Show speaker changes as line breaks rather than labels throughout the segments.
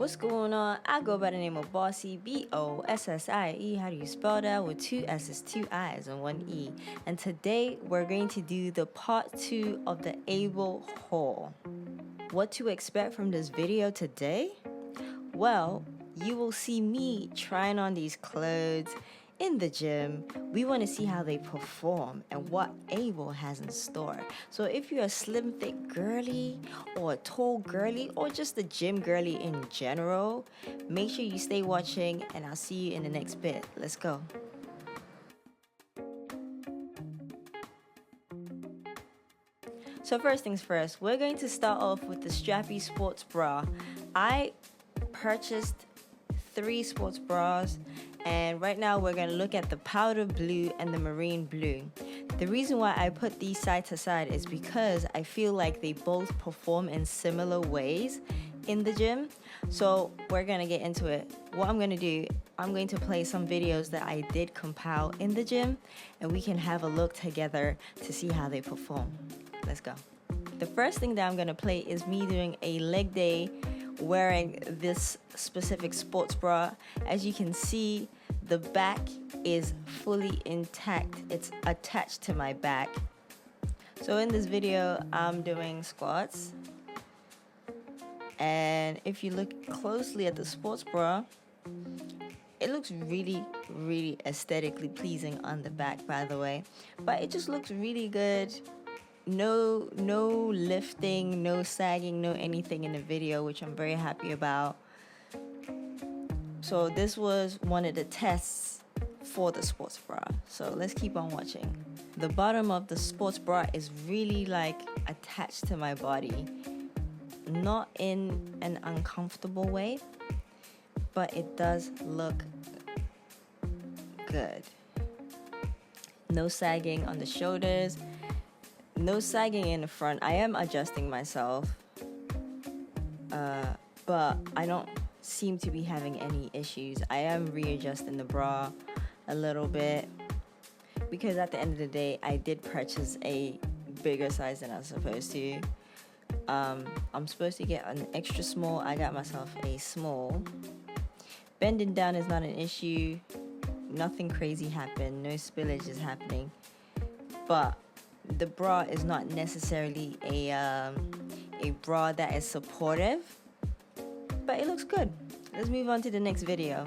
What's going on? I go by the name of Bossy, B-O-S-S-I-E. How do you spell that? With 2 S's, 2 I's, and 1 E. And today we're going to do the part 2 of the AYBL haul. What to expect from this video today? Well, you will see me trying on these clothes in the gym. We want to see how they perform and what AYBL has in store. So if you're a slim thick girly or a tall girly or just a gym girly in general, make sure you stay watching and I'll see you in the next bit. Let's go. So first things first, we're going to start off with the strappy sports bra. I purchased 3 sports bras, and right now we're going to look at the powder blue and the marine blue. The reason why I put these side to side is because I feel like they both perform in similar ways in the gym. So we're going to get into it. What I'm going to do, I'm going to play some videos that I did compile in the gym, and we can have a look together to see how they perform. Let's go. The first thing that I'm going to play is me doing a leg day wearing this specific sports bra. As you can see, the back is fully intact. It's attached to my back. So in this video, I'm doing squats. And if you look closely at the sports bra, it looks really aesthetically pleasing on the back, by the way. But it just looks really good. No lifting, no sagging, no anything in the video, which I'm very happy about. So this was one of the tests for the sports bra. So let's keep on watching. The bottom of the sports bra is really like attached to my body. Not in an uncomfortable way, but it does look good. No sagging on the shoulders. No sagging in the front. I am adjusting myself, but I don't seem to be having any issues. I am readjusting the bra a little bit because at the end of the day, I did purchase a bigger size than I was supposed to. I'm supposed to get an extra small. I got myself a small. Bending down is not an issue. Nothing crazy happened. No spillage is happening. But the bra is not necessarily a bra that is supportive, but it looks good. Let's move on to the next video.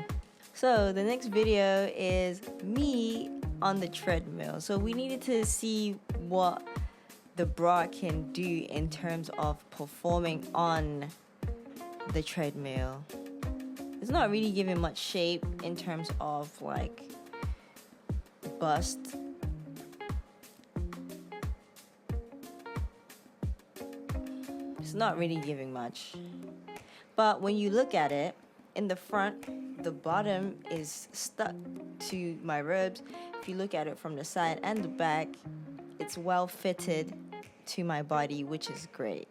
So the next video is me on the treadmill. So we needed to see what the bra can do in terms of performing on the treadmill. It's not really giving much shape in terms of like bust. It's not really giving much. But when you look at it, in the front, the bottom is stuck to my ribs. If you look at it from the side and the back, it's well fitted to my body, which is great.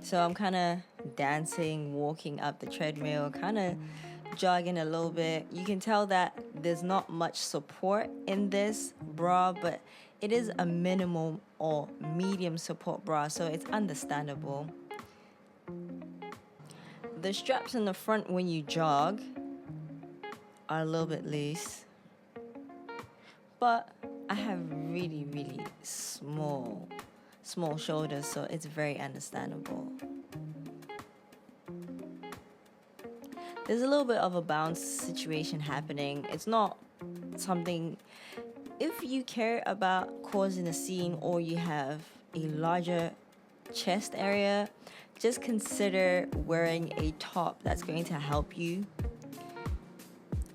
So I'm kind of dancing, walking up the treadmill, kind of jogging a little bit. You can tell that there's not much support in this bra, but it is a minimal or medium support bra, so it's understandable. The straps in the front when you jog are a little bit loose, but I have really small shoulders, so it's very understandable. There's a little bit of a bounce situation happening. It's not something. If you care about causing a scene or you have a larger chest area, just consider wearing a top that's going to help you.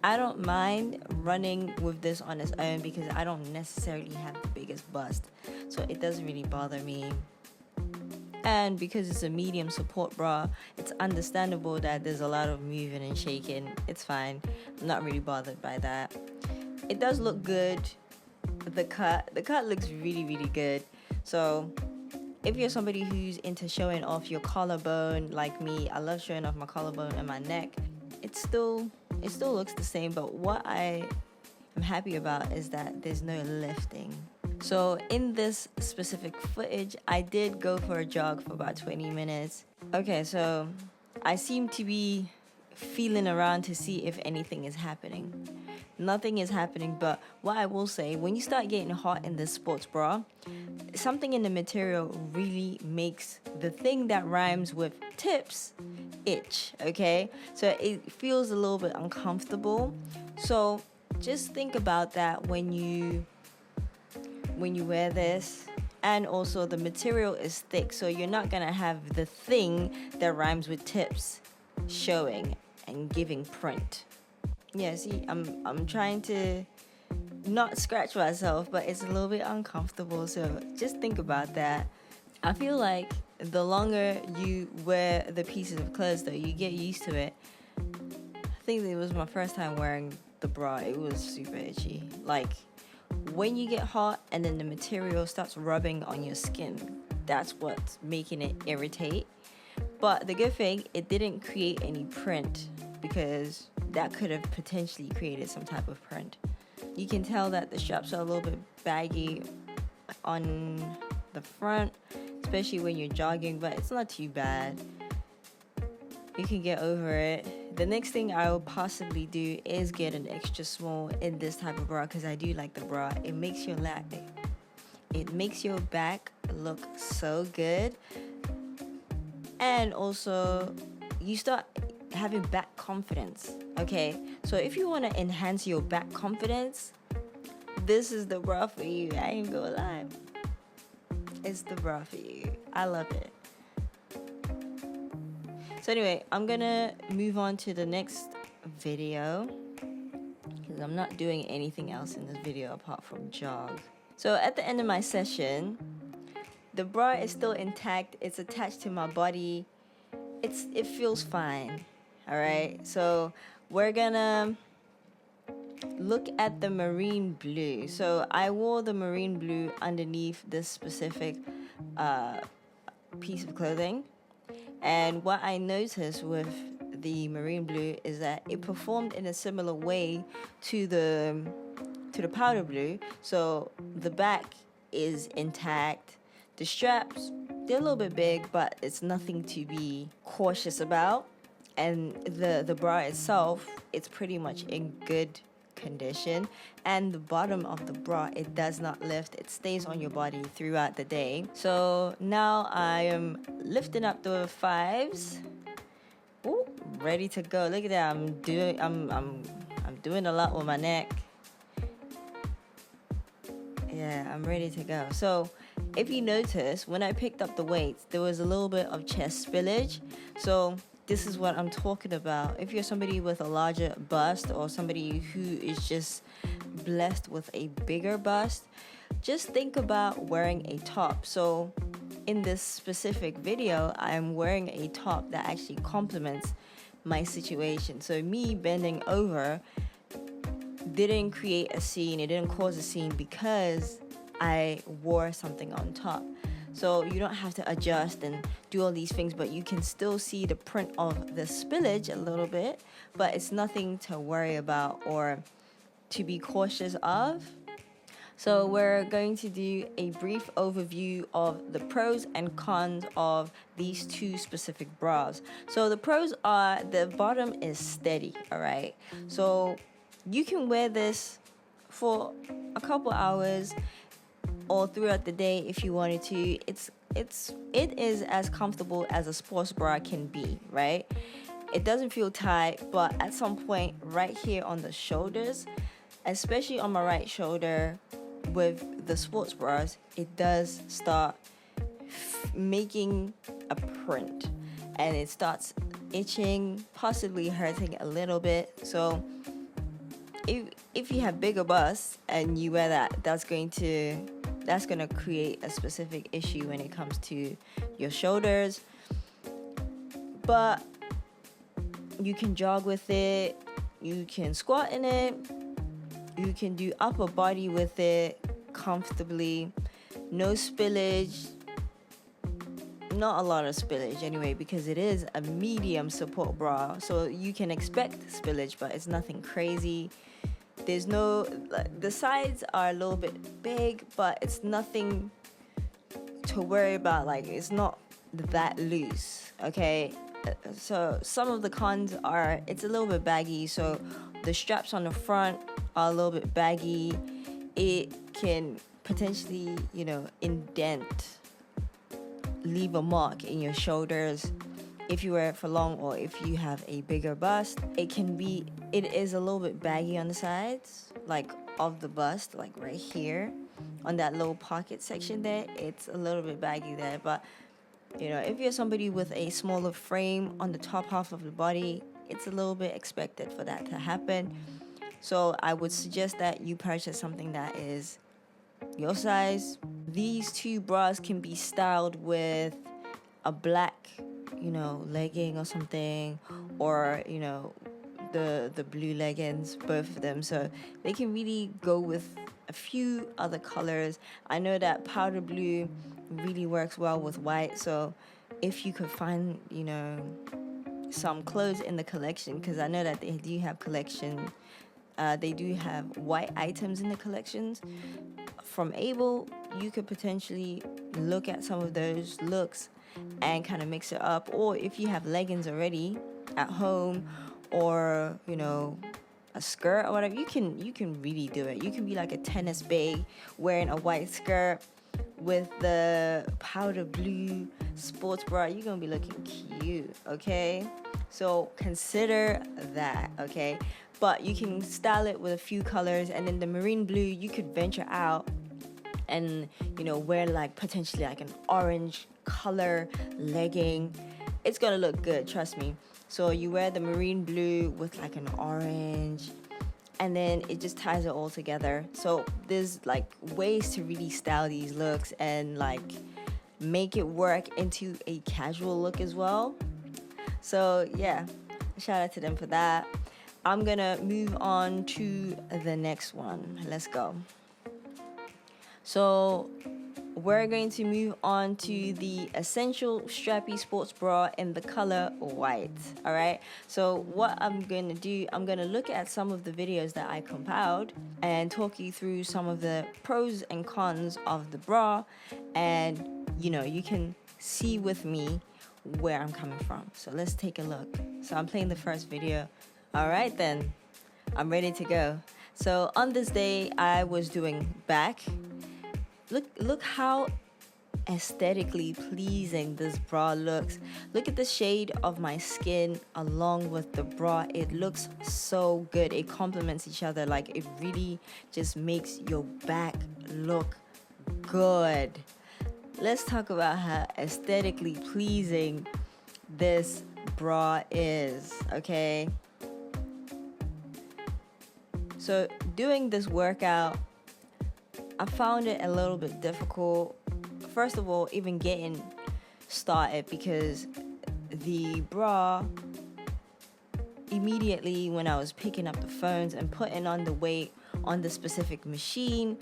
I don't mind running with this on its own because I don't necessarily have the biggest bust, so it doesn't really bother me. And because it's a medium support bra, it's understandable that there's a lot of moving and shaking. It's fine. I'm not really bothered by that. It does look good. The cut looks really good. So if you're somebody who's into showing off your collarbone like me, I love showing off my collarbone and my neck, it still looks the same. But what I am happy about is that there's no lifting. So in this specific footage, I did go for a jog for about 20 minutes. Okay, so I seem to be feeling around to see if anything is happening. Nothing is happening, but what I will say, when you start getting hot in this sports bra, something in the material really makes the thing that rhymes with tips itch, okay? So it feels a little bit uncomfortable. So just think about that when you wear this. And also the material is thick, so you're not gonna have the thing that rhymes with tips showing and giving print. Yeah, see, I'm trying to not scratch myself, but it's a little bit uncomfortable, so just think about that. I feel like the longer you wear the pieces of clothes though, you get used to it. I think it was my first time wearing the bra. It was super itchy. Like, when you get hot and then the material starts rubbing on your skin, that's what's making it irritate. But the good thing, it didn't create any print, because that could have potentially created some type of print. You can tell that the straps are a little bit baggy on the front, especially when you're jogging, but it's not too bad. You can get over it. The next thing I will possibly do is get an extra small in this type of bra, because I do like the bra. It makes your back look so good. And also, you start having back confidence, okay? So if you want to enhance your back confidence, this is the bra for you. I ain't gonna lie. It's the bra for you. I love it. So anyway, I'm gonna move on to the next video, because I'm not doing anything else in this video apart from jog. So at the end of my session, the bra is still intact. It's attached to my body. It feels fine. All right. So we're gonna look at the marine blue. So I wore the marine blue underneath this specific piece of clothing. And what I noticed with the marine blue is that it performed in a similar way to the powder blue. So the back is intact. The straps, they're a little bit big, but it's nothing to be cautious about. And the bra itself, it's pretty much in good condition. And the bottom of the bra, it does not lift. It stays on your body throughout the day. So now I am lifting up the 5s. Ooh, ready to go. Look at that. I'm doing a lot with my neck. Yeah, I'm ready to go. So if you notice, when I picked up the weights, there was a little bit of chest spillage. So this is what I'm talking about. If you're somebody with a larger bust, or somebody who is just blessed with a bigger bust, just think about wearing a top. So in this specific video, I'm wearing a top that actually complements my situation. So me bending over didn't create a scene. It didn't cause a scene because I wore something on top. So you don't have to adjust and do all these things, but you can still see the print of the spillage a little bit, but it's nothing to worry about or to be cautious of. So we're going to do a brief overview of the pros and cons of these two specific bras. So the pros are the bottom is steady, all right? So you can wear this for a couple hours or throughout the day if you wanted to. It is as comfortable as a sports bra can be, right? It doesn't feel tight, but at some point right here on the shoulders, especially on my right shoulder with the sports bras, it does start making a print, and it starts itching, possibly hurting a little bit. So if you have bigger busts and you wear that, that's going to create a specific issue when it comes to your shoulders. But you can jog with it, you can squat in it, you can do upper body with it comfortably. No spillage, not a lot of spillage anyway, because it is a medium support bra, so you can expect spillage, but it's nothing crazy. There's no, the sides are a little bit big, but it's nothing to worry about. Like, it's not that loose, okay? So some of the cons are it's a little bit baggy, so the straps on the front are a little bit baggy. It can potentially, you know, indent, leave a mark in your shoulders if you wear it for long, or if you have a bigger bust. It is a little bit baggy on the sides, like of the bust, like right here on that little pocket section there. It's a little bit baggy there, but you know, if you're somebody with a smaller frame on the top half of the body, it's a little bit expected for that to happen. So I would suggest that you purchase something that is your size. These two bras can be styled with a black, you know, legging or something, or you know, the blue leggings, both of them. So they can really go with a few other colors. I know that powder blue really works well with white, so if you could find, you know, some clothes in the collection, because I know that they do have collection, they do have white items in the collections from AYBL, you could potentially look at some of those looks and kind of mix it up. Or if you have leggings already at home, or you know, a skirt or whatever, you can really do it. You can be like a tennis bae wearing a white skirt with the powder blue sports bra. You're gonna be looking cute, okay? So consider that, okay? But you can style it with a few colors, and then the marine blue, you could venture out and, you know, wear like potentially like an orange color legging. It's gonna look good, trust me. So you wear the marine blue with like an orange, and then it just ties it all together. So there's like ways to really style these looks and like make it work into a casual look as well. So yeah, shout out to them for that. I'm gonna move on to the next one. Let's go. So we're going to move on to the essential strappy sports bra in the color white. All right, so what I'm going to do, I'm going to look at some of the videos that I compiled and talk you through some of the pros and cons of the bra, and you know, you can see with me where I'm coming from. So let's take a look. So I'm playing the first video. All right then, I'm ready to go. So on this day I was doing back. Look how aesthetically pleasing this bra looks. Look at the shade of my skin along with the bra. It looks so good. It complements each other. Like, it really just makes your back look good. Let's talk about how aesthetically pleasing this bra is, okay? So doing this workout, I found it a little bit difficult. First of all, even getting started, because the bra, immediately when I was picking up the phones and putting on the weight on the specific machine,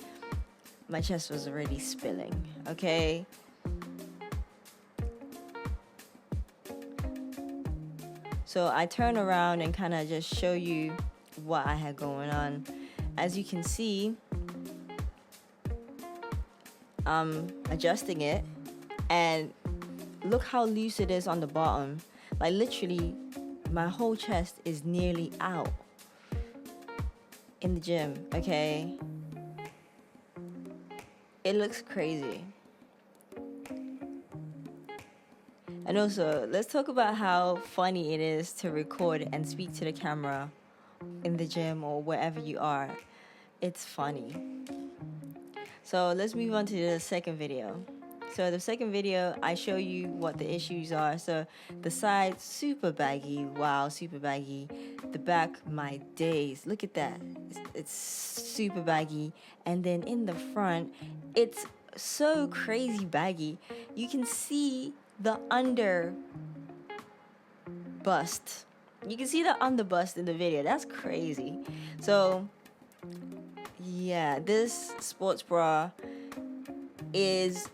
my chest was already spilling, okay? So I turn around and kind of just show you what I had going on. As you can see, I'm adjusting it, and look how loose it is on the bottom. Like, literally my whole chest is nearly out in the gym, okay? It looks crazy. And also, let's talk about how funny it is to record and speak to the camera in the gym or wherever you are. It's funny. So let's move on to the second video. So the second video, I show you what the issues are. So the side, super baggy. Wow, super baggy. The back, my days. Look at that. It's super baggy. And then in the front, it's so crazy baggy. You can see the under bust. You can see the under bust in the video. That's crazy. So yeah, this sports bra is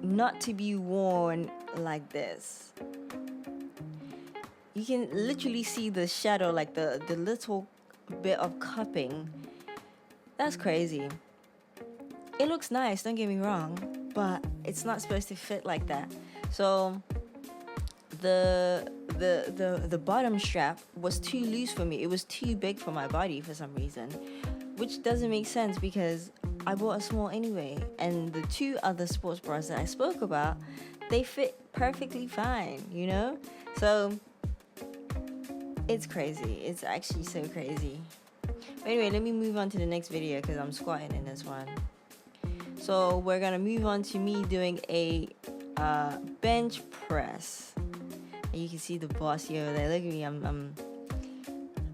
not to be worn like this. You can literally see the shadow, like the little bit of cupping. That's crazy. It looks nice, don't get me wrong, but it's not supposed to fit like that. So the bottom strap was too loose for me. It was too big for my body for some reason, which doesn't make sense because I bought a small anyway. And the two other sports bras that I spoke about, they fit perfectly fine, you know? So it's crazy. It's actually so crazy. But anyway, let me move on to the next video because I'm squatting in this one. So we're gonna move on to me doing a bench press. And you can see the bossy over there. Look at me.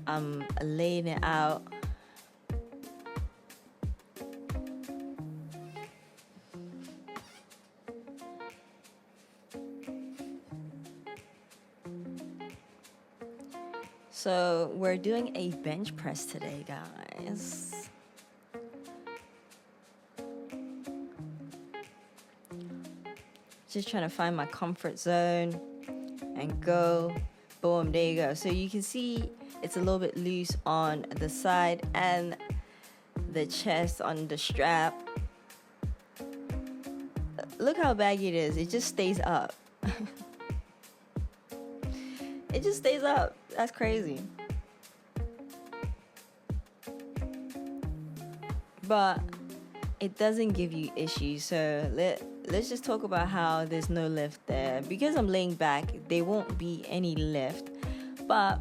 I'm laying it out. So we're doing a bench press today, guys. Just trying to find my comfort zone and go. Boom, there you go. So you can see it's a little bit loose on the side and the chest on the strap. Look how baggy it is. It just stays up. It just stays up. That's crazy. But it doesn't give you issues. So let's just talk about how there's no lift there. Because I'm laying back, there won't be any lift. But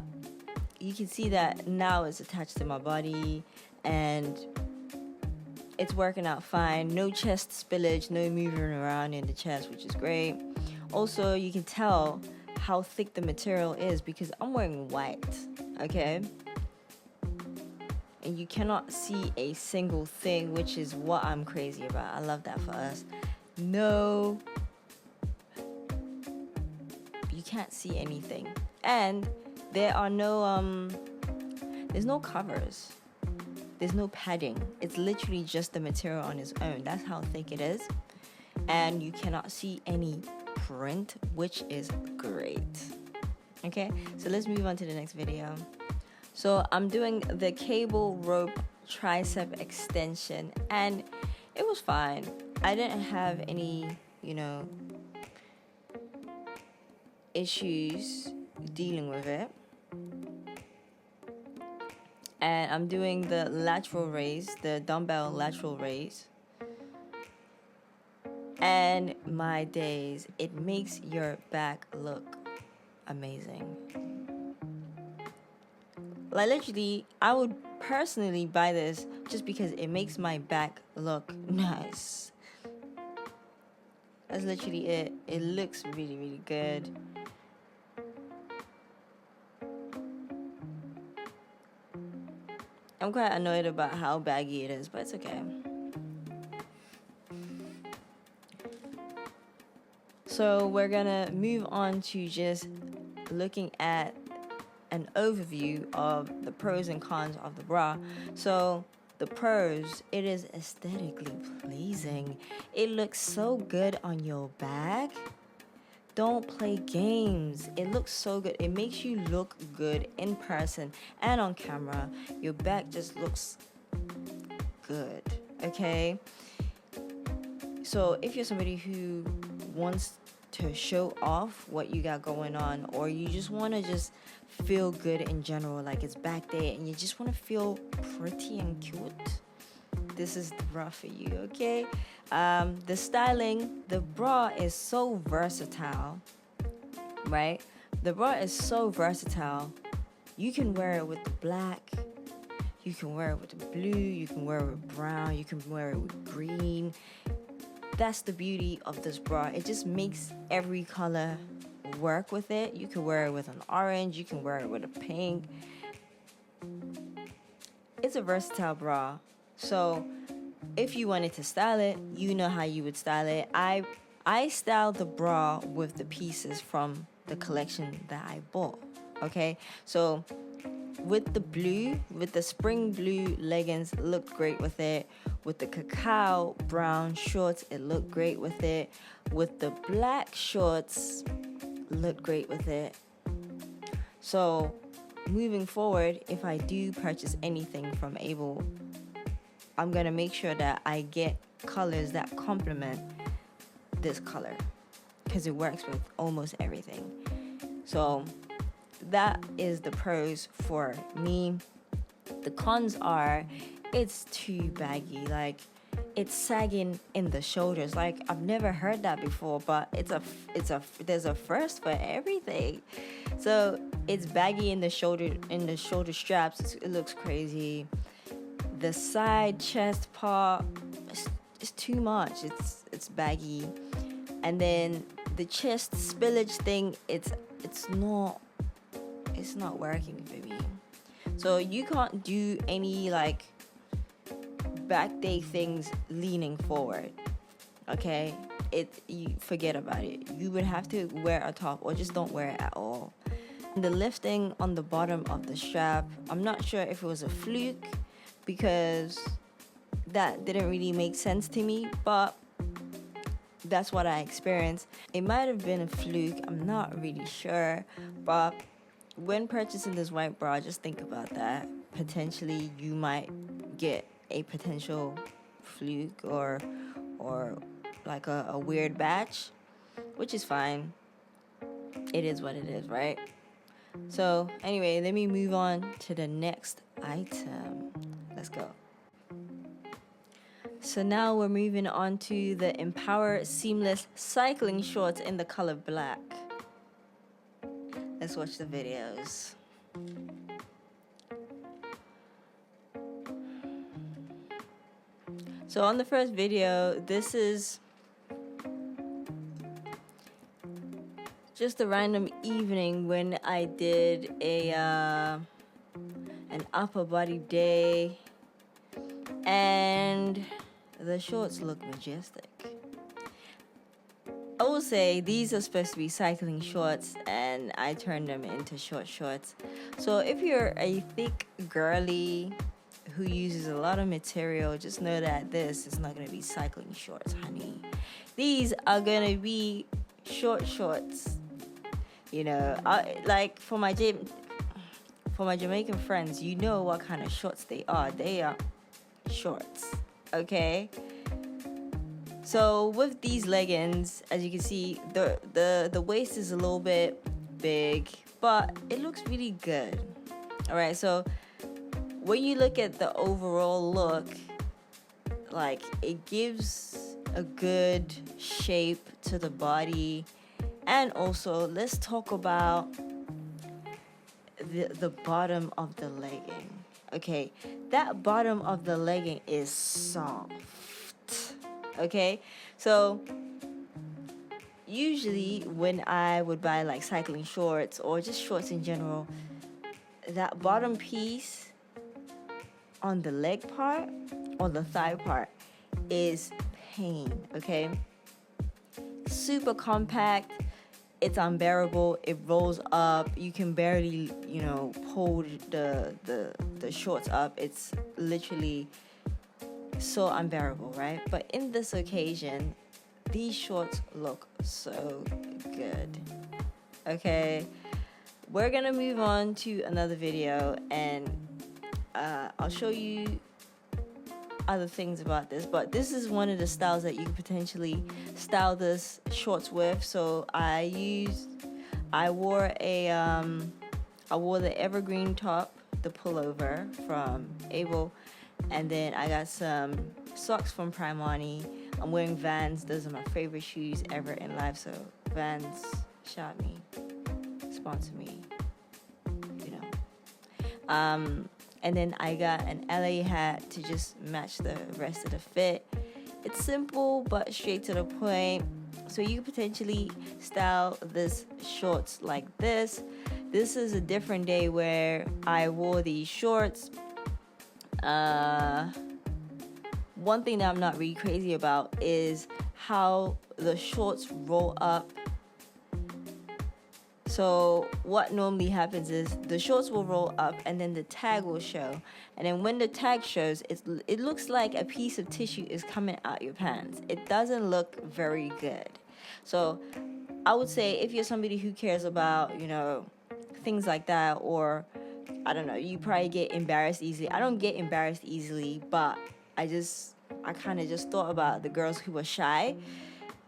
you can see that now it's attached to my body and it's working out fine. No chest spillage, no moving around in the chest, which is great. Also, you can tell how thick the material is because I'm wearing white, okay? And you cannot see a single thing, which is what I'm crazy about. I love that for us. No, you can't see anything. And there are no, there's no covers. There's no padding. It's literally just the material on its own. That's how thick it is. And you cannot see any print, which is great. Okay, so let's move on to the next video. So I'm doing the cable rope tricep extension and it was fine. I didn't have any, issues dealing with it. And I'm doing the lateral raise, the dumbbell lateral raise. And my days, it makes your back look amazing. Like literally, I would personally buy this just because it makes my back look nice. That's literally it. It looks really, really good. I'm quite annoyed about how baggy it is, but it's okay. So we're gonna move on to just looking at an overview of the pros and cons of the bra. So the pros, it is aesthetically pleasing. It looks so good on your back. Don't play games. It looks so good. It makes you look good in person and on camera. Your back just looks good, okay? So if you're somebody who wants to show off what you got going on, or you just want to just feel good in general, like it's back there and you just want to feel pretty and cute, this is the bra for you, okay? The styling, the bra is so versatile, right? The bra is so versatile. You can wear it with the black, you can wear it with the blue, you can wear it with brown, you can wear it with green. That's the beauty of this bra. It just makes every color work with it. You can wear it with an orange, you can wear it with a pink. It's a versatile bra. So if you wanted to style it, you know how you would style it. I styled the bra with the pieces from the collection that I bought, okay? So with the blue, with the spring blue leggings, it looked great with it. With the cacao brown shorts, it looked great with it. With the black shorts, looked great with it. So moving forward, if I do purchase anything from AYBL, I'm gonna make sure that I get colors that complement this color, because it works with almost everything. So that is the pros for me. The cons are, it's too baggy. Like, it's sagging in the shoulders. Like, I've never heard that before, but there's a first for everything. So it's baggy in the shoulder straps. It looks crazy. The side chest part, it's too much. It's baggy. And then the chest spillage thing, it's not working for me. So you can't do any like back day things leaning forward. Okay, you forget about it. You would have to wear a top, or just don't wear it at all. And the lifting on the bottom of the strap, I'm not sure if it was a fluke, because that didn't really make sense to me, but that's what I experienced. It might have been a fluke, I'm not really sure, but when purchasing this white bra, just think about that. Potentially you might get a potential fluke or like a weird batch, which is fine. It is what it is, right? So anyway, let me move on to the next item. Let's go. So now we're moving on to the Empower Seamless Cycling Shorts in the color black. Let's watch the videos. So on the first video, this is just a random evening when I did an upper body day, and the shorts look majestic. I will say these are supposed to be cycling shorts, and I turned them into short shorts. So if you're a thick girly who uses a lot of material, just know that this is not going to be cycling shorts, honey. These are going to be short shorts. You know, like for my Jamaican friends, you know what kind of shorts they are. They are shorts, okay? So with these leggings, as you can see, the waist is a little bit big, but it looks really good. All right, so when you look at the overall look, like, it gives a good shape to the body. And also, let's talk about the bottom of the legging. Okay, that bottom of the legging is soft. Okay, so usually when I would buy like cycling shorts or just shorts in general, that bottom piece on the leg part or the thigh part is pain. Okay, super compact. It's unbearable. It rolls up. You can barely, pull the shorts up. It's literally so unbearable, right? But in this occasion, these shorts look so good. Okay, we're gonna move on to another video, and I'll show you other things about this, but this is one of the styles that you could potentially style this shorts with. So I wore the evergreen top, the pullover from AYBL, and then I got some socks from Primani. I'm wearing Vans. Those are my favorite shoes ever in life, so Vans, shot me, sponsor me, and then I got an LA hat to just match the rest of the fit. It's simple but straight to the point. So you could potentially style this shorts like this. This is a different day where I wore these shorts. One thing that I'm not really crazy about is how the shorts roll up. So what normally happens is the shorts will roll up and then the tag will show. And then when the tag shows, it looks like a piece of tissue is coming out your pants. It doesn't look very good. So I would say if you're somebody who cares about, things like that, or I don't know, you probably get embarrassed easily. I don't get embarrassed easily, but I kind of just thought about the girls who were shy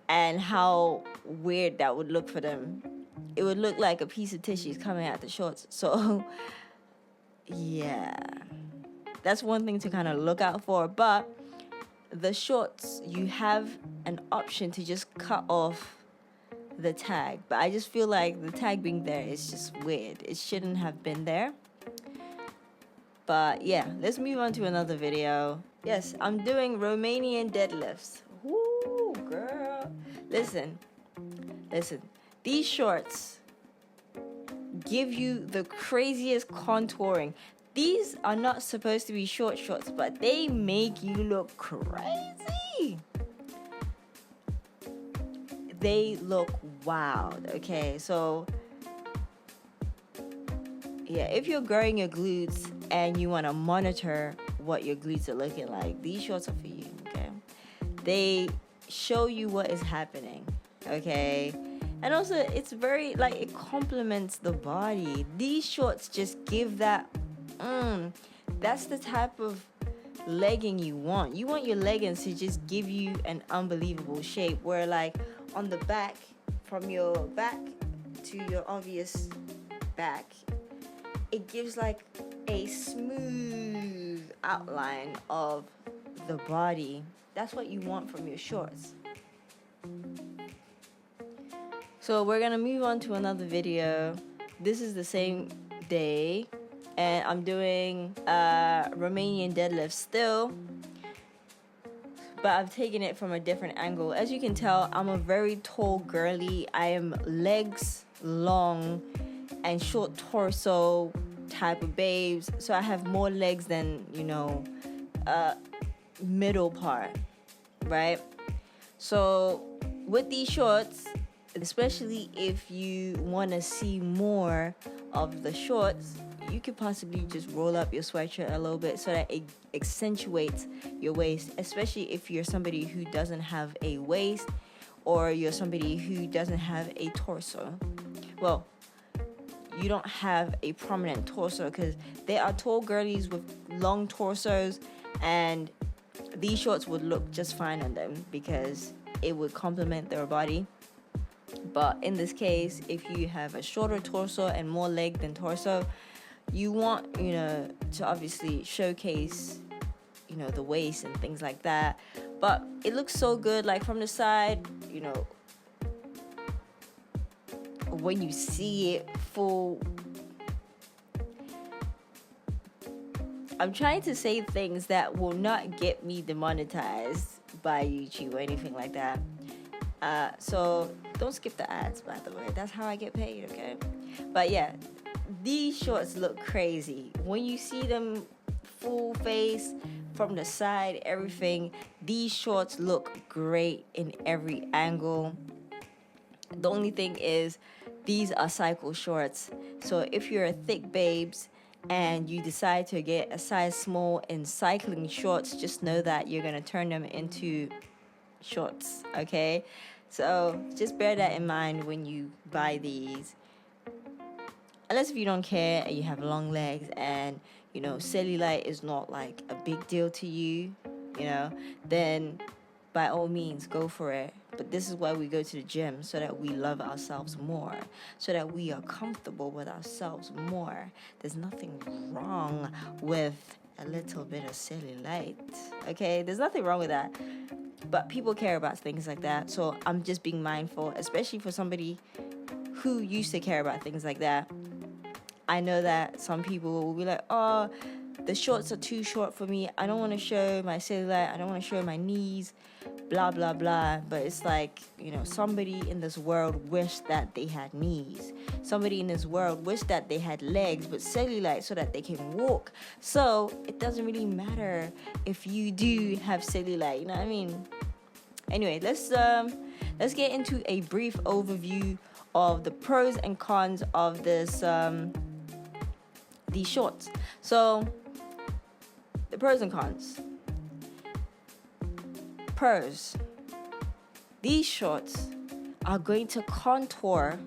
and how weird that would look for them. It would look like a piece of tissue is coming out the shorts. So yeah, that's one thing to kind of look out for. But the shorts, you have an option to just cut off the tag, but I just feel like the tag being there is just weird. It shouldn't have been there. But yeah, let's move on to another video. Yes, I'm doing Romanian deadlifts. Woo, girl. Listen. These shorts give you the craziest contouring. These are not supposed to be short shorts, but they make you look crazy. They look wild, okay? So yeah, if you're growing your glutes and you want to monitor what your glutes are looking like, these shorts are for you, okay? They show you what is happening, okay? And also, it's very, like, it complements the body. These shorts just give that, that's the type of legging you want. You want your leggings to just give you an unbelievable shape, where, like, on the back, from your back to your obvious back, it gives like a smooth outline of the body. That's what you want from your shorts. So we're gonna move on to another video. This is the same day, and I'm doing Romanian deadlift still, but I've taken it from a different angle. As you can tell, I'm a very tall girly. I am legs long and short torso type of babes. So I have more legs than, you know, middle part, right? So with these shorts, especially if you want to see more of the shorts, you could possibly just roll up your sweatshirt a little bit so that it accentuates your waist, especially if you're somebody who doesn't have a waist, or you're somebody who doesn't have a torso. Well, you don't have a prominent torso, because there are tall girlies with long torsos, and these shorts would look just fine on them because it would complement their body. But in this case, if you have a shorter torso and more leg than torso, you want, you know, to obviously showcase, you know, the waist and things like that. But it looks so good, like from the side, you know, when you see it full. I'm trying to say things that will not get me demonetized by YouTube or anything like that. So don't skip the ads, by the way. That's how I get paid, okay? But yeah, these shorts look crazy. When you see them full face, from the side, everything, these shorts look great in every angle. The only thing is, these are cycle shorts. So if you're a thick babes and you decide to get a size small in cycling shorts, just know that you're gonna turn them into shorts, okay? So just bear that in mind when you buy these. Unless if you don't care and you have long legs and, you know, cellulite is not like a big deal to you, you know, then by all means go for it. But this is why we go to the gym, so that we love ourselves more, so that we are comfortable with ourselves more. There's nothing wrong with a little bit of cellulite, okay? There's nothing wrong with that. But people care about things like that, so I'm just being mindful, especially for somebody who used to care about things like that. I know that some people will be like, oh, the shorts are too short for me. I don't want to show my cellulite. I don't want to show my knees, blah, blah, blah. But it's like, you know, somebody in this world wished that they had knees. Somebody in this world wished that they had legs with cellulite so that they can walk. So it doesn't really matter if you do have cellulite, you know what I mean? Anyway, let's get into a brief overview of the pros and cons of this these shorts. So the pros and cons. Pros: these shorts are going to contour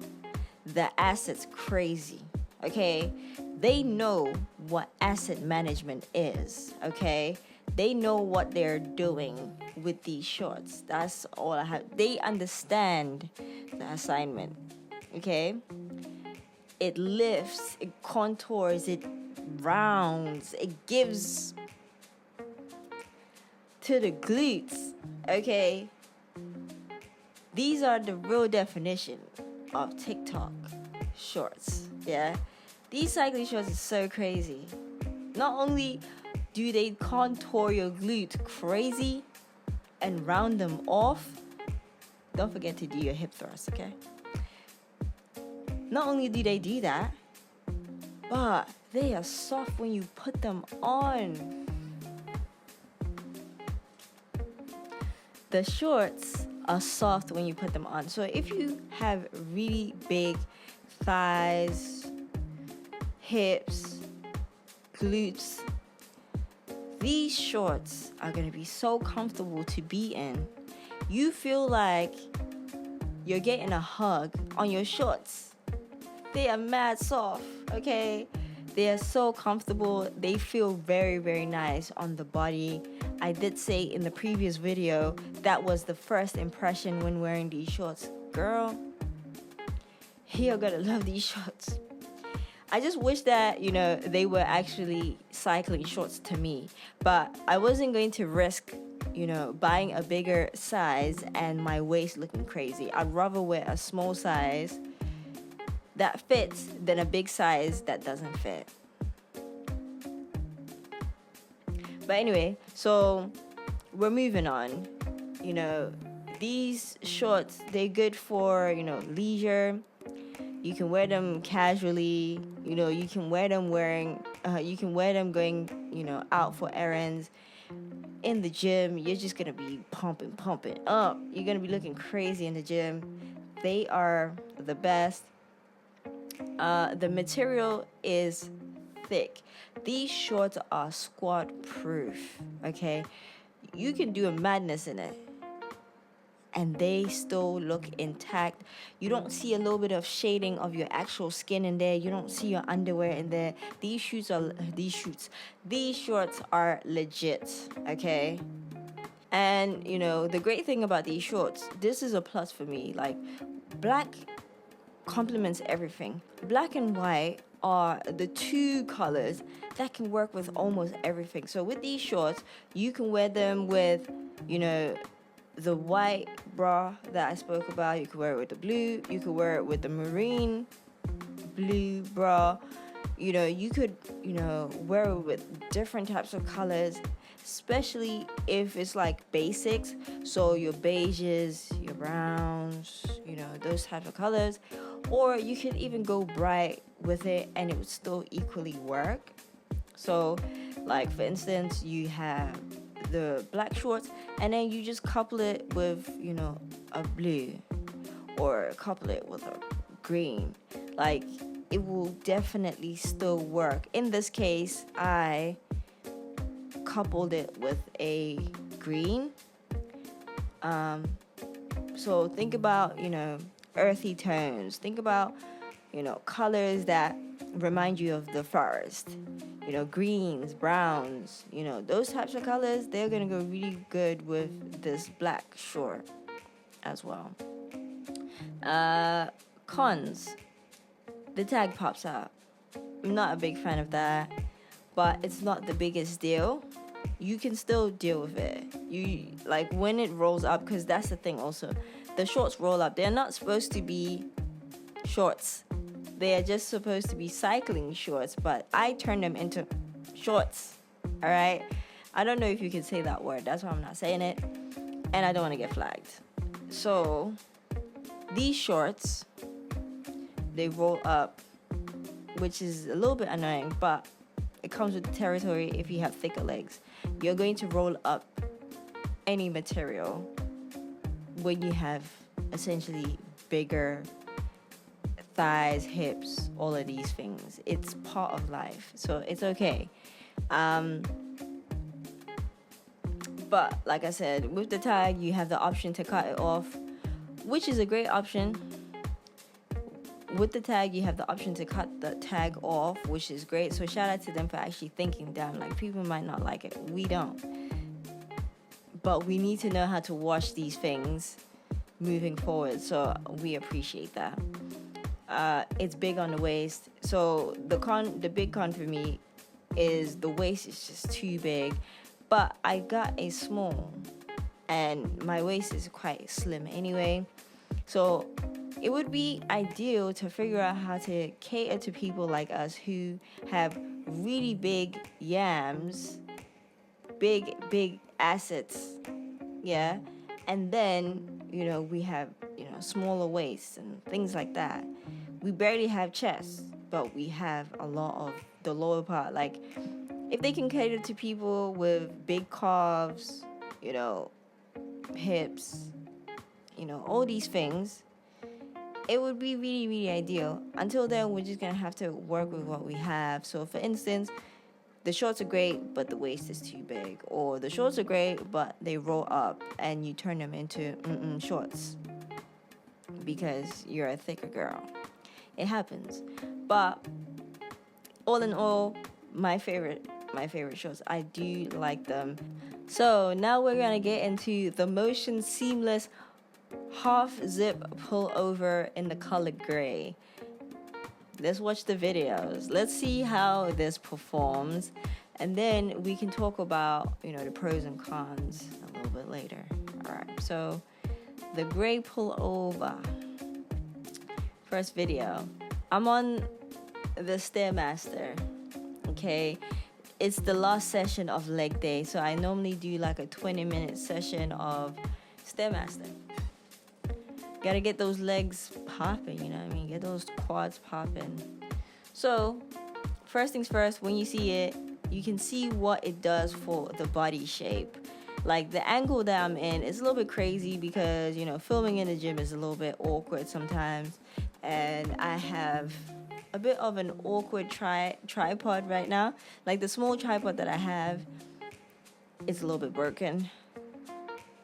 the assets crazy, Okay, they know what asset management is. Okay, they know what they're doing with these shorts. That's all I have. They understand the assignment. Okay, it lifts, it contours, it rounds, it gives to the glutes. Okay, these are the real definition of TikTok shorts. Yeah, these cycling shorts are so crazy. Not only do they contour your glute crazy and round them off, don't forget to do your hip thrust. Okay, not only do they do that, but they are soft when you put them on. The shorts are soft when you put them on. So if you have really big thighs, hips, glutes, these shorts are going to be so comfortable to be in. You feel like you're getting a hug on your shorts. They are mad soft, okay? They are so comfortable. They feel very, very nice on the body. I did say in the previous video, that was the first impression when wearing these shorts. Girl, you're gonna love these shorts. I just wish that, they were actually cycling shorts to me. But I wasn't going to risk, buying a bigger size and my waist looking crazy. I'd rather wear a small size that fits than a big size that doesn't fit. But anyway, so we're moving on. These shorts, they're good for, leisure. You can wear them casually. You can wear them going, out for errands. In the gym, you're just gonna be pumping up. You're gonna be looking crazy in the gym. They are the best. The material is thick. These shorts are squat proof. Okay, you can do a madness in it and they still look intact. You don't see a little bit of shading of your actual skin in there. You don't see your underwear in there. These shorts are legit. Okay, and the great thing about these shorts, this is a plus for me. Like, black complements everything. Black and white are the two colors that can work with almost everything. So with these shorts, you can wear them with, the white bra that I spoke about. You could wear it with the blue. You could wear it with the marine blue bra. You could, wear it with different types of colors, especially if it's like basics. So your beiges, your browns, those types of colors. Or you could even go bright with it and it would still equally work. So, like, for instance, you have the black shorts and then you just couple it with, a blue, or couple it with a green. Like, it will definitely still work. In this case, I coupled it with a green. So think about, earthy tones. Think about, colors that remind you of the forest. Greens, browns, those types of colors, they're gonna go really good with this black short as well. Cons. The tag pops out. I'm not a big fan of that, but it's not the biggest deal. You can still deal with it. You, like, when it rolls up, because that's the thing also. The shorts roll up. They're not supposed to be shorts. They are just supposed to be cycling shorts, but I turn them into shorts. All right? I don't know if you can say that word. That's why I'm not saying it. And I don't want to get flagged. So, these shorts, they roll up, which is a little bit annoying, but it comes with the territory if you have thicker legs. You're going to roll up any material when you have essentially bigger thighs, hips, all of these things. It's part of life, so it's okay. But like I said, with the tag, you have the option to cut it off, which is a great option. with the tag, you have the option to cut the tag off, which is great. So shout out to them for actually thinking down. Like, people might not like it, we don't, but we need to know how to wash these things moving forward, so we appreciate that. It's big on the waist. So the big con for me is the waist is just too big, but I got a small and my waist is quite slim anyway, so it would be ideal to figure out how to cater to people like us who have really big yams, big assets, yeah, and then, you know, we have, you know, smaller waists and things like that. We barely have chests, but we have a lot of the lower part. Like, if they can cater to people with big calves, you know, hips, you know, all these things, it would be really, really ideal. Until then, we're just gonna have to work with what we have. So for instance, the shorts are great, but the waist is too big. Or the shorts are great, but they roll up and you turn them into shorts because you're a thicker girl. It happens. But all in all, my favorite shorts. I do like them. So now we're gonna get into the motion seamless half zip pullover in the color gray. Let's watch the videos. Let's see how this performs, and then we can talk about, you know, the pros and cons a little bit later. All right, so the gray pullover. First video. I'm on the Stairmaster. Okay, it's the last session of leg day, so I normally do like a 20-minute session of Stairmaster. Gotta get those legs popping, you know what I mean? Get those quads popping. So, first things first, when you see it, you can see what it does for the body shape. Like, the angle that I'm in is a little bit crazy because, you know, filming in the gym is a little bit awkward sometimes. And I have a bit of an awkward tripod right now. Like, the small tripod that I have is a little bit broken.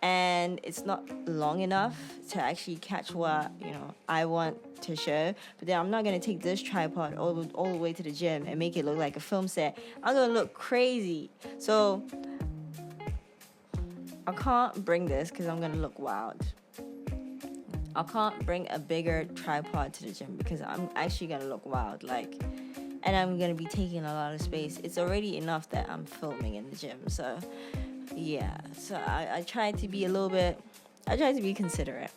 And it's not long enough to actually catch what, you know, I want to show. But then I'm not going to take this tripod all the way to the gym and make it look like a film set. I'm going to look crazy. So I can't bring this because I'm going to look wild. I can't bring a bigger tripod to the gym because I'm actually going to look wild. Like, and I'm going to be taking a lot of space. It's already enough that I'm filming in the gym. So yeah, so I try to be considerate.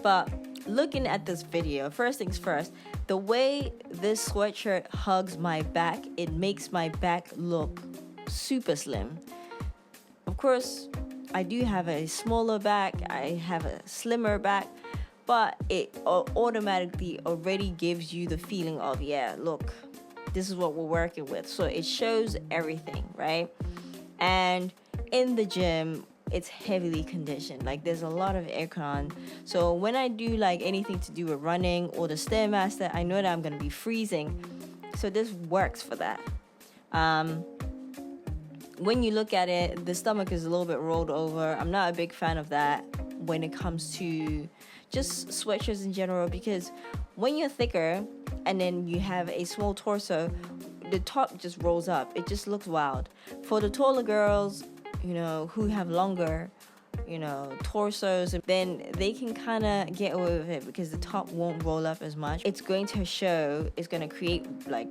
But looking at this video, first things first, the way this sweatshirt hugs my back, it makes my back look super slim. Of course, I do have a smaller back, I have a slimmer back, but it automatically already gives you the feeling of, yeah, look, this is what we're working with. So it shows everything, right? And in the gym, it's heavily conditioned. Like, there's a lot of aircon. So when I do like anything to do with running or the Stairmaster, I know that I'm gonna be freezing. So this works for that. When you look at it, the stomach is a little bit rolled over. I'm not a big fan of that when it comes to just sweatshirts in general, because when you're thicker and then you have a small torso, the top just rolls up. It just looks wild. For the taller girls, you know, who have longer, you know, torsos, then they can kind of get away with it because the top won't roll up as much. It's going to show, it's going to create like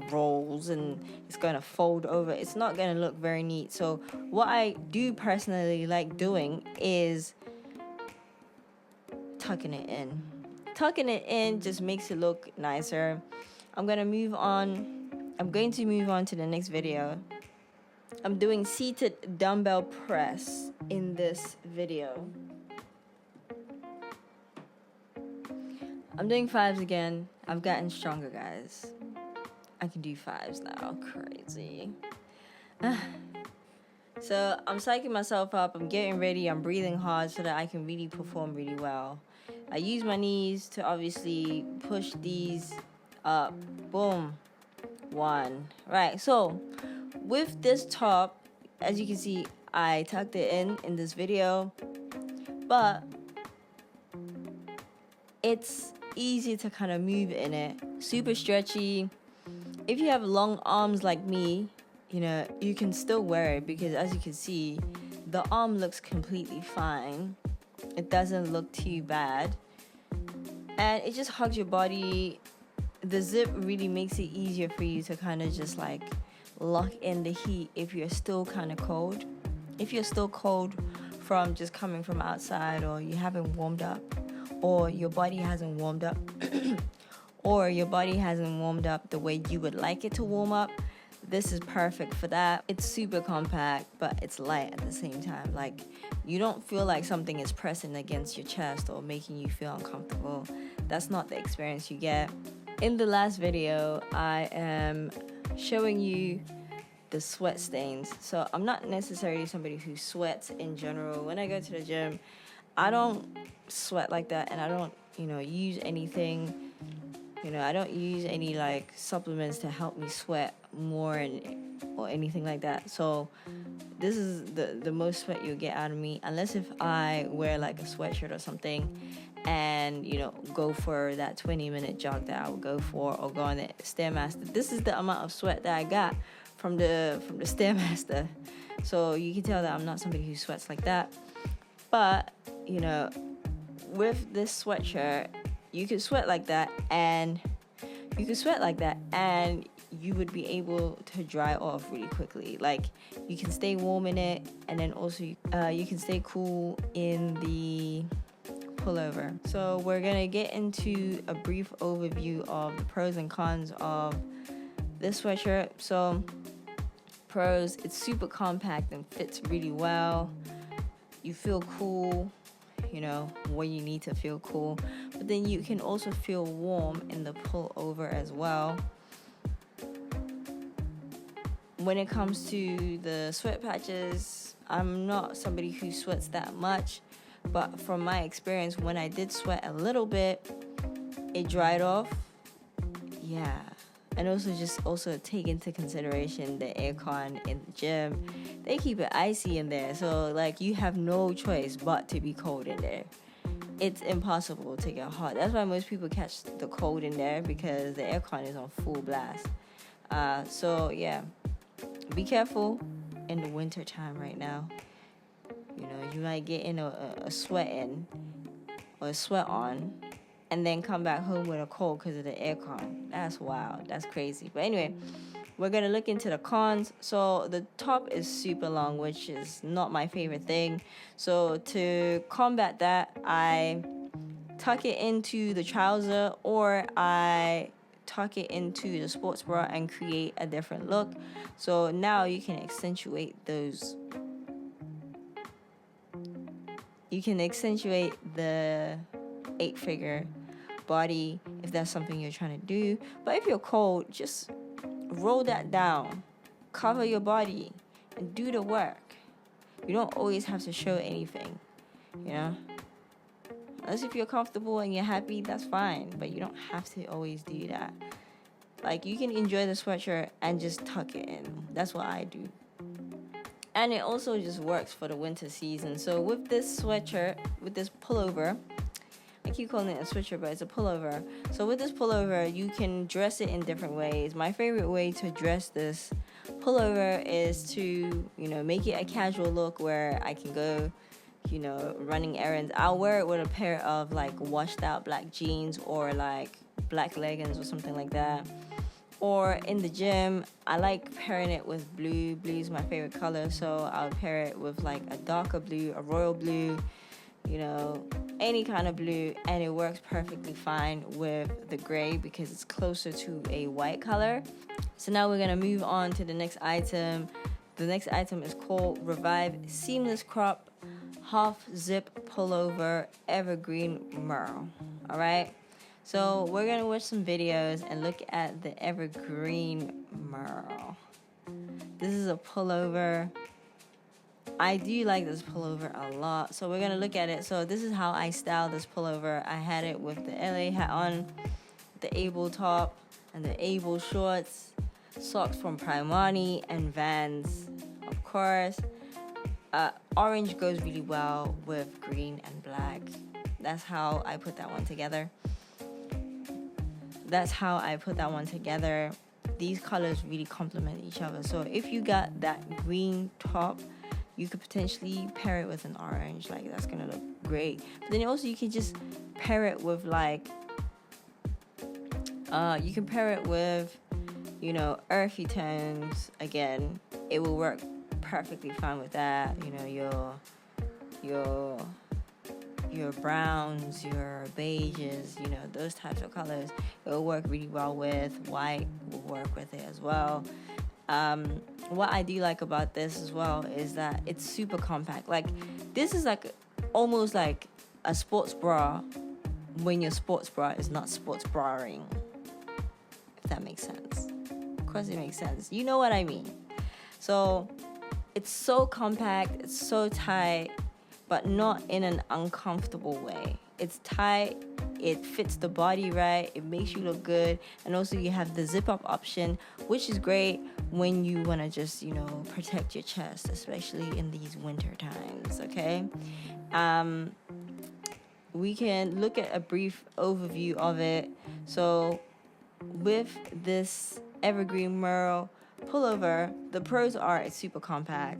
rolls and it's going to fold over. It's not going to look very neat. So what I do personally like doing is tucking it in. Tucking it in just makes it look nicer. I'm going to move on to the next video. I'm doing seated dumbbell press in this video. I'm doing 5s again. I've gotten stronger, guys. I can do 5s now. Crazy. So I'm psyching myself up. I'm getting ready. I'm breathing hard so that I can really perform really well. I use my knees to obviously push these up. Boom. 1. Right. So with this top, as you can see, I tucked it in this video, but it's easy to kind of move in it. Super stretchy. If you have long arms like me, you know, you can still wear it because as you can see, the arm looks completely fine. It doesn't look too bad. And it just hugs your body. The zip really makes it easier for you to kind of just like lock in the heat if you're still kind of cold. If you're still cold from just coming from outside, or you haven't warmed up, or your body hasn't warmed up, or your body hasn't warmed up the way you would like it to warm up, this is perfect for that. It's super compact, but it's light at the same time. Like, you don't feel like something is pressing against your chest or making you feel uncomfortable. That's not the experience you get. In the last video, I am showing you the sweat stains. So I'm not necessarily somebody who sweats in general. When I go to the gym, I don't sweat like that, and I don't, you know, use anything. You know, I don't use any like supplements to help me sweat more or anything like that. So this is the most sweat you'll get out of me, unless if I wear like a sweatshirt or something and, you know, go for that 20-minute jog that I would go for, or go on the Stairmaster. This is the amount of sweat that I got from the Stairmaster. So you can tell that I'm not somebody who sweats like that. But, you know, with this sweatshirt, you can sweat like that, and you would be able to dry off really quickly. Like, you can stay warm in it, and then also you can stay cool in the pullover. So we're gonna get into a brief overview of the pros and cons of this sweatshirt. So pros: it's super compact and fits really well. You feel cool, you know, when you need to feel cool, but then you can also feel warm in the pullover as well. When it comes to the sweat patches, I'm not somebody who sweats that much, but from my experience, when I did sweat a little bit, it dried off. Yeah. And also take into consideration the aircon in the gym. They keep it icy in there, so like you have no choice but to be cold in there. It's impossible to get hot. That's why most people catch the cold in there, because the aircon is on full blast. So yeah, be careful in the winter time right now. You know, you might get in a sweat in or a sweat on, and then come back home with a cold because of the aircon. That's wild. That's crazy. But anyway, we're going to look into the cons. So the top is super long, which is not my favorite thing. So to combat that, I tuck it into the trouser, or I tuck it into the sports bra and create a different look. So now you can accentuate those. You can accentuate the 8-figure body if that's something you're trying to do. But if you're cold, just roll that down, cover your body, and do the work. You don't always have to show anything, you know. Unless if you're comfortable and you're happy, that's fine, but you don't have to always do that. Like, you can enjoy the sweatshirt and just tuck it in. That's what I do. And it also just works for the winter season. So with this sweatshirt, with this pullover, I keep calling it a sweatshirt, but it's a pullover. So with this pullover, you can dress it in different ways. My favorite way to dress this pullover is to, you know, make it a casual look where I can go, you know, running errands. I'll wear it with a pair of like washed out black jeans, or like black leggings or something like that. Or in the gym, I like pairing it with blue. Blue is my favorite color, so I'll pair it with like a darker blue, a royal blue, you know, any kind of blue, and it works perfectly fine with the gray because it's closer to a white color. So now we're gonna move on to the next item. The next item is called Revive Seamless Crop Half Zip Pullover Evergreen Merle. All right. So we're going to watch some videos and look at the Evergreen Merle. This is a pullover. I do like this pullover a lot. So we're going to look at it. So this is how I styled this pullover. I had it with the LA hat on, the AYBL top, and the AYBL shorts, socks from Primani, and Vans, of course. Orange goes really well with green and black. That's how I put that one together. that's how I put that one together. These colors really complement each other. So if you got that green top, you could potentially pair it with an orange. Like, that's gonna look great. But then also you can just pair it with like you can pair it with, you know, earthy tones. Again, it will work perfectly fine with that. You know, your browns, your beiges, you know, those types of colors, it will work really well with. White will work with it as well. What I do like about this as well is that it's super compact. Like, this is like almost like a sports bra when your sports bra is not sports bra-ing, if that makes sense. Of course it makes sense. You know what I mean. So it's so compact, it's so tight, but not in an uncomfortable way. It's tight, it fits the body right, it makes you look good, and also you have the zip up option, which is great when you want to just, you know, protect your chest, especially in these winter times. Okay, we can look at a brief overview of it. So with this evergreen merle pullover, the pros are it's super compact,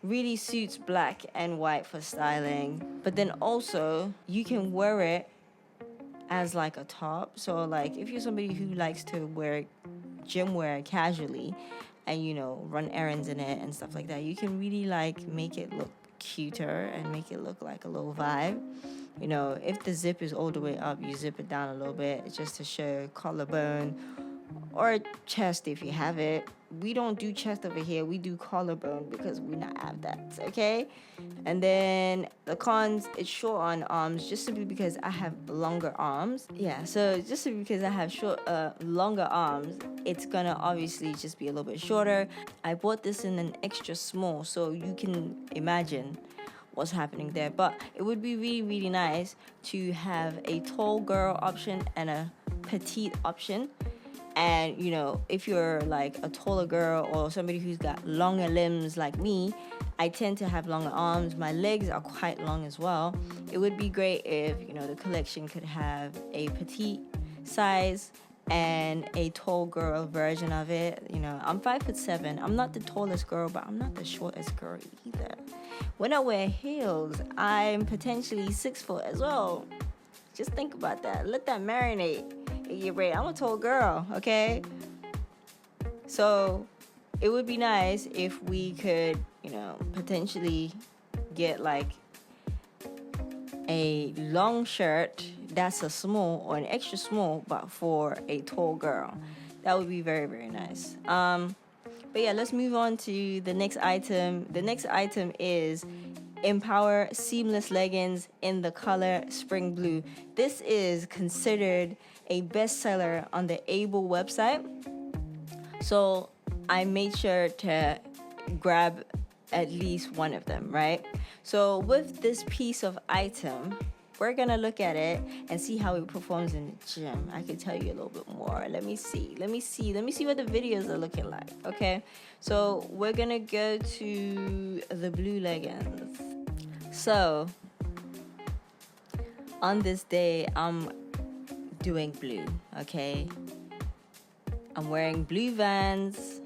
really suits black and white for styling, but then also you can wear it as like a top. So like if you're somebody who likes to wear gym wear casually and, you know, run errands in it and stuff like that, you can really like make it look cuter and make it look like a little vibe. You know, if the zip is all the way up, you zip it down a little bit just to show collarbone or chest if you have it. We don't do chest over here, we do collarbone because we not have that, okay? And then the cons, it's short on arms just simply because I have longer arms. Yeah, so just simply because I have longer arms, it's gonna obviously just be a little bit shorter. I bought this in an extra small, so you can imagine what's happening there. But it would be really, really nice to have a tall girl option and a petite option. And, you know, if you're like a taller girl or somebody who's got longer limbs like me, I tend to have longer arms. My legs are quite long as well. It would be great if, you know, the collection could have a petite size and a tall girl version of it. You know, I'm 5'7". I'm not the tallest girl, but I'm not the shortest girl either. When I wear heels, I'm potentially 6 foot as well. Just think about that. Let that marinate in your brain. I'm a tall girl, okay? So it would be nice if we could, you know, potentially get like a long shirt that's a small or an extra small, but for a tall girl. That would be very, very nice. But yeah, let's move on to the next item. The next item is Empower Seamless Leggings in the color Spring Blue. This is considered a bestseller on the AYBL website. So I made sure to grab at least one of them, right? So with this piece of item, we're gonna look at it and see how it performs in the gym. I can tell you a little bit more. Let me see what the videos are looking like, okay? So we're gonna go to the blue leggings. So on this day, I'm doing blue, okay? I'm wearing blue Vans,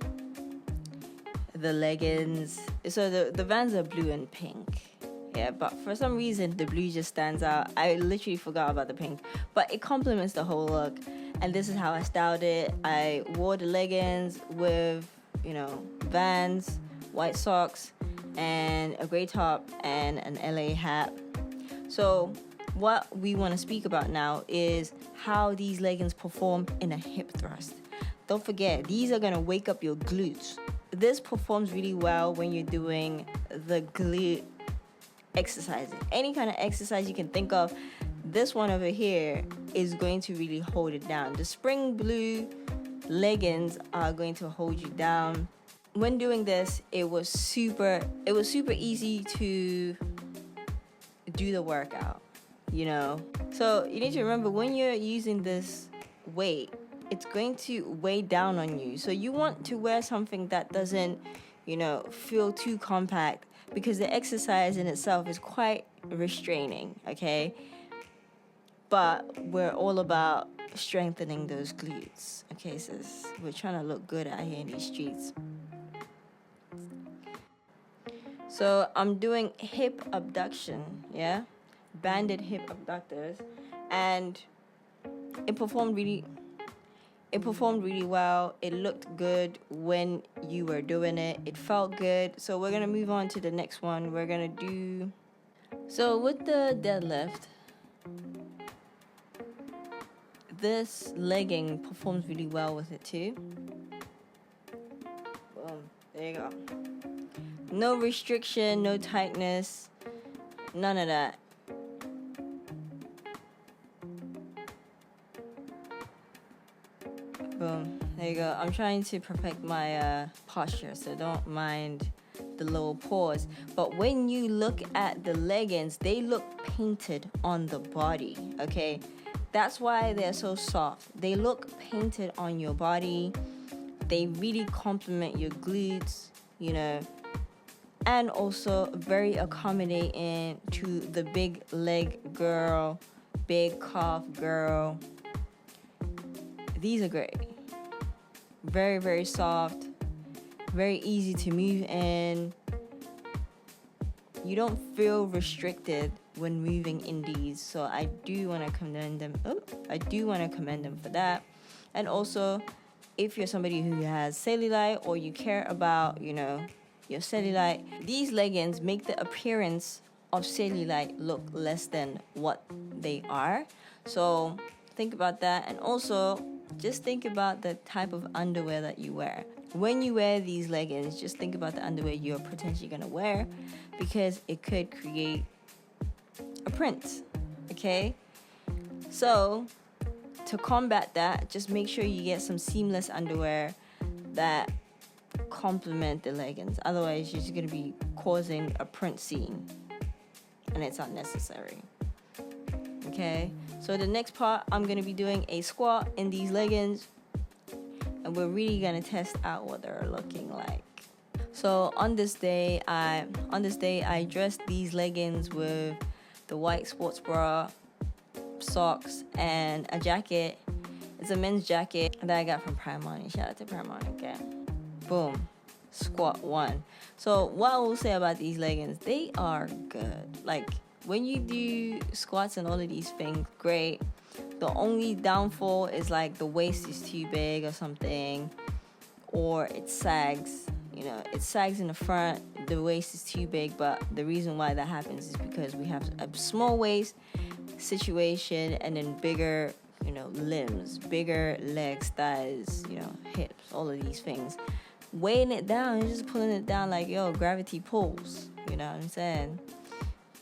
the leggings. So the Vans are blue and pink. Yeah, but for some reason, the blue just stands out. I literally forgot about the pink, but it complements the whole look. And this is how I styled it. I wore the leggings with, you know, Vans, white socks, and a gray top, and an LA hat. So what we want to speak about now is how these leggings perform in a hip thrust. Don't forget, these are going to wake up your glutes. This performs really well when you're doing the glute exercising. Any kind of exercise you can think of, this one over here is going to really hold it down. The spring blue leggings are going to hold you down. When doing this, it was super easy to do the workout, you know. So you need to remember, when you're using this weight, it's going to weigh down on you. So you want to wear something that doesn't, you know, feel too compact, because the exercise in itself is quite restraining, okay? But we're all about strengthening those glutes. Okay, sis, we're trying to look good out here in these streets. So I'm doing hip abduction, yeah, banded hip abductors, and it performed really well. It looked good when you were doing it. It felt good. So we're gonna move on to the next one. We're gonna do, so with the deadlift, this legging performs really well with it too. Boom, there you go. No restriction, no tightness, none of that. Boom, there you go. I'm trying to perfect my posture, so don't mind the little pause. But when you look at the leggings, they look painted on the body, okay? That's why they're so soft. They look painted on your body. They really complement your glutes, you know, and also very accommodating to the big leg girl, big calf girl. These are great. Very, very soft, very easy to move in. You don't feel restricted when moving in these, so I do want to commend them. I do want to commend them for that. And also, if you're somebody who has cellulite or you care about, you know, your cellulite, these leggings make the appearance of cellulite look less than what they are. So think about that, and also just think about the type of underwear that you wear. When you wear these leggings, just think about the underwear you're potentially gonna wear, because it could create a print, okay? So to combat that, just make sure you get some seamless underwear that complement the leggings. Otherwise, you're just gonna be causing a print scene, and it's unnecessary. Okay, so the next part, I'm gonna be doing a squat in these leggings, and we're really gonna test out what they're looking like. So on this day, I dressed these leggings with the white sports bra, socks, and a jacket. It's a men's jacket that I got from Primani. Shout out to Primani, okay? Boom, squat one. So what I will say about these leggings, they are good. Like, when you do squats and all of these things, great. The only downfall is like the waist is too big or something, or it sags. You know, it sags in the front, the waist is too big. But the reason why that happens is because we have a small waist situation, and then bigger, you know, limbs, bigger legs, thighs, you know, hips, all of these things. Weighing it down, you're just pulling it down like, yo, gravity pulls. You know what I'm saying?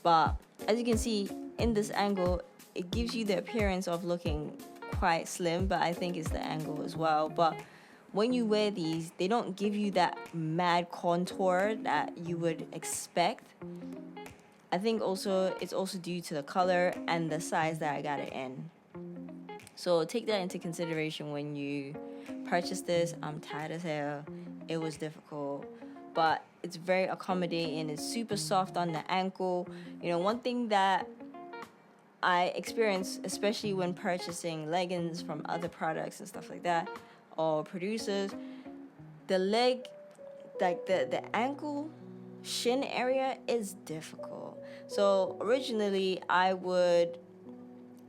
But as you can see in this angle, it gives you the appearance of looking quite slim, but I think it's the angle as well. But when you wear these, they don't give you that mad contour that you would expect. I think also it's also due to the color and the size that I got it in. So take that into consideration when you purchase this. I'm tired as hell. It was difficult, but it's very accommodating. It's super soft on the ankle. You know, one thing that I experience, especially when purchasing leggings from other products and stuff like that, or producers, the leg, like the ankle shin area is difficult. So originally I would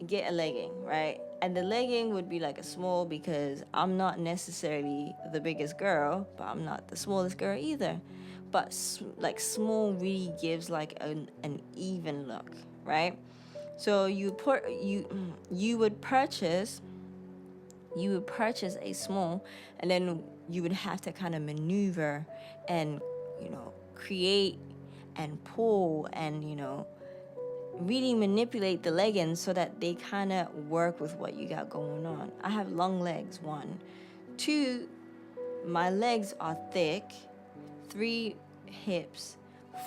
get a legging, right? And the legging would be like a small, because I'm not necessarily the biggest girl, but I'm not the smallest girl either. But like small really gives like an even look, right? So you would purchase a small, and then you would have to kind of maneuver and, you know, create and pull and, you know, really manipulate the leggings so that they kind of work with what you got going on. I have long legs, 1. 2, my legs are thick. 3, hips.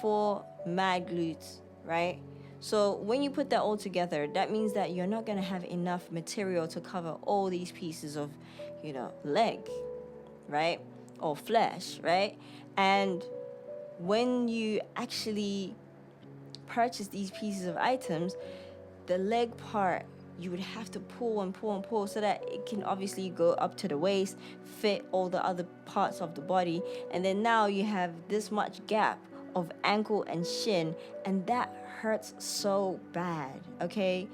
4, mad glutes, right? So when you put that all together, that means that you're not going to have enough material to cover all these pieces of, you know, leg, right? Or flesh, right? And when you actually purchase these pieces of items, the leg part you would have to pull and pull and pull so that it can obviously go up to the waist, fit all the other parts of the body, and then now you have this much gap of ankle and shin, and that hurts so bad, okay?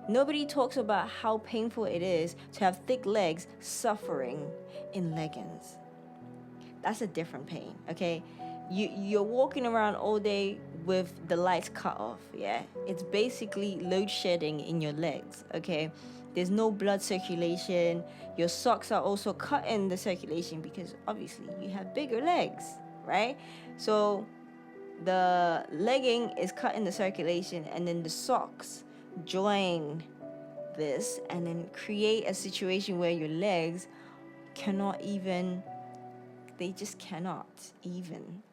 Nobody talks about how painful it is to have thick legs suffering in leggings. That's a different pain, okay? You're walking around all day with the lights cut off, yeah? It's basically load shedding in your legs, okay? There's no blood circulation. Your socks are also cutting the circulation because obviously you have bigger legs, right? So the legging is cutting the circulation, and then the socks join this and then create a situation where your legs cannot even, they just cannot even.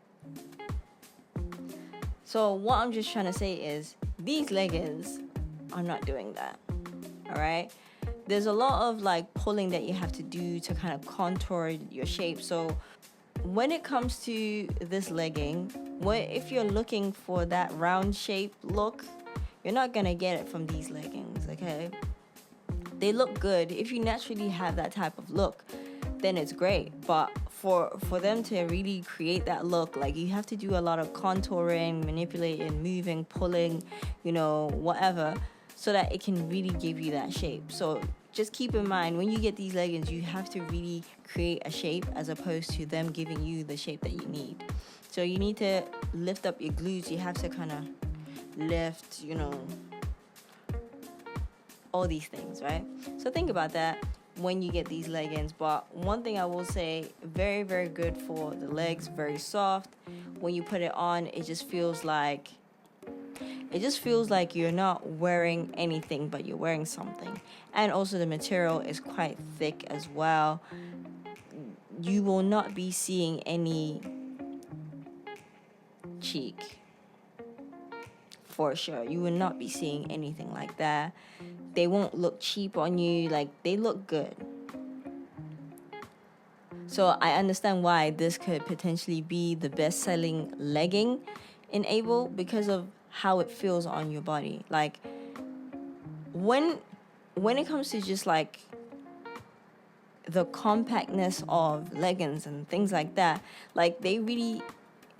So what I'm just trying to say is these leggings are not doing that. All right, there's a lot of like pulling that you have to do to kind of contour your shape. So when it comes to this legging, if you're looking for that round shape look, you're not gonna get it from these leggings, okay? They look good. If you naturally have that type of look, then it's great. But for them to really create that look, like, you have to do a lot of contouring, manipulating, moving, pulling, you know, whatever, so that it can really give you that shape. So just keep in mind, when you get these leggings, you have to really create a shape as opposed to them giving you the shape that you need. So you need to lift up your glutes. You have to kind of lift, you know, all these things, right? So think about that when you get these leggings. But one thing I will say, very, very good for the legs, very soft. When you put it on, it just feels like you're not wearing anything, but you're wearing something. And also the material is quite thick as well. You will not be seeing any cheek, for sure. You will not be seeing anything like that. They won't look cheap on you. Like, they look good. So I understand why this could potentially be the best-selling legging in AYBL, because of how it feels on your body. Like, when it comes to just like the compactness of leggings and things like that, like, they really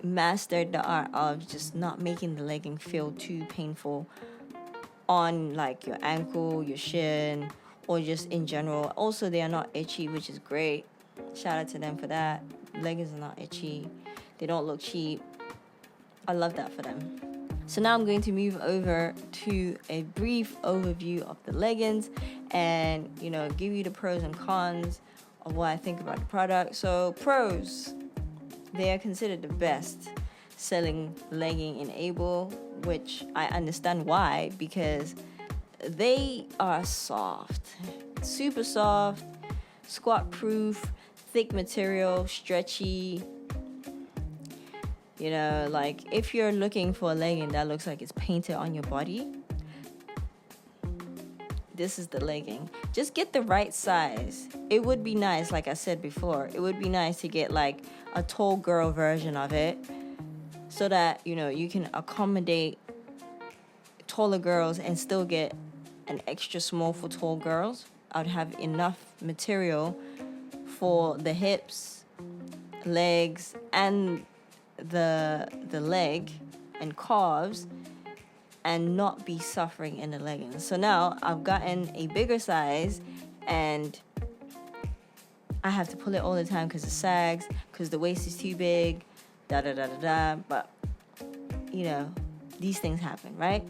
mastered the art of just not making the legging feel too painful on like your ankle, your shin, or just in general. Also, they are not itchy, which is great. Shout out to them for that. Leggings are not itchy. They don't look cheap. I love that for them. So now I'm going to move over to a brief overview of the leggings and, you know, give you the pros and cons of what I think about the product. So pros, they are considered the best selling legging in AYBL, which I understand why, because they are soft, super soft, squat proof, thick material, stretchy. You know, like, if you're looking for a legging that looks like it's painted on your body, this is the legging. Just get the right size. It would be nice, like I said before, it would be nice to get like a tall girl version of it, so that, you know, you can accommodate taller girls and still get an extra small for tall girls. I'd have enough material for the hips, legs, and the leg and calves, and not be suffering in the leggings. So now I've gotten a bigger size, and I have to pull it all the time because it sags, because the waist is too big, da da da da da. But, you know, these things happen, right?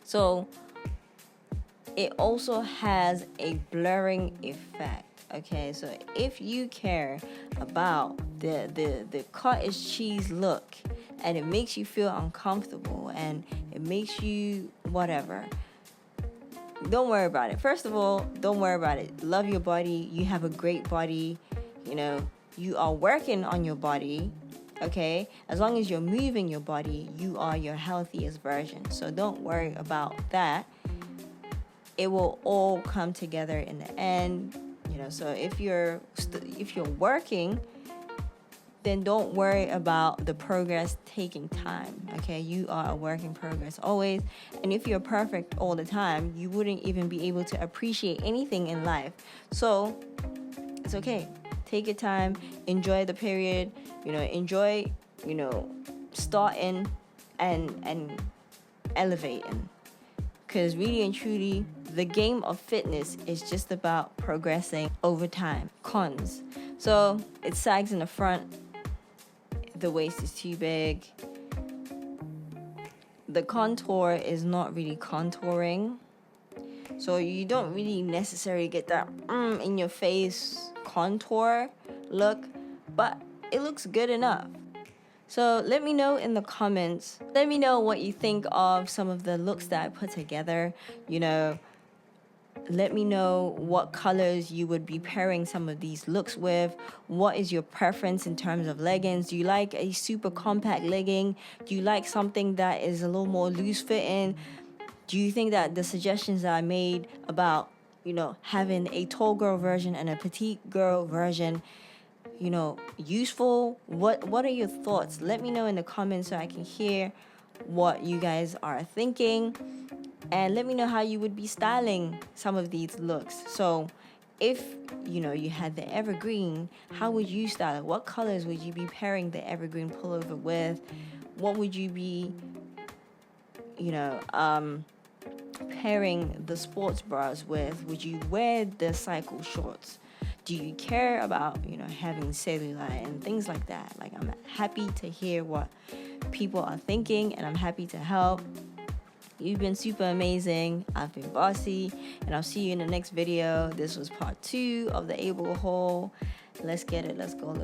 So it also has a blurring effect. Okay, so if you care about the cottage cheese look, and it makes you feel uncomfortable, and it makes you whatever, don't worry about it. First of all, don't worry about it. Love your body. You have a great body. You know, you are working on your body. Okay, as long as you're moving your body, you are your healthiest version. So don't worry about that. It will all come together in the end. You know, so if you're working, then don't worry about the progress taking time. Okay, you are a work in progress always, and if you're perfect all the time, you wouldn't even be able to appreciate anything in life. So it's okay. Take your time, enjoy the period, enjoy, starting and elevating. Because really and truly, the game of fitness is just about progressing over time. Cons. So it sags in the front. The waist is too big. The contour is not really contouring. So you don't really necessarily get that in your face contour look, but it looks good enough. So let me know in the comments. Let me know what you think of some of the looks that I put together. Let me know what colors you would be pairing some of these looks with. What is your preference in terms of leggings? Do you like a super compact legging? Do you like something that is a little more loose fitting? Do you think that the suggestions that I made about, having a tall girl version and a petite girl version, useful? What are your thoughts? Let me know in the comments so I can hear what you guys are thinking, and let me know how you would be styling some of these looks. So if you had the evergreen, how would you style it? What colors would you be pairing the evergreen pullover with? What would you be pairing the sports bras with? Would you wear the cycle shorts? Do you care about having cellulite and things like that? Like, I'm happy to hear what people are thinking, and I'm happy to help. You've been super amazing. I've been Bossy, and I'll see you in the next video. This was part 2 of the AYBL haul. Let's get it. Let's go.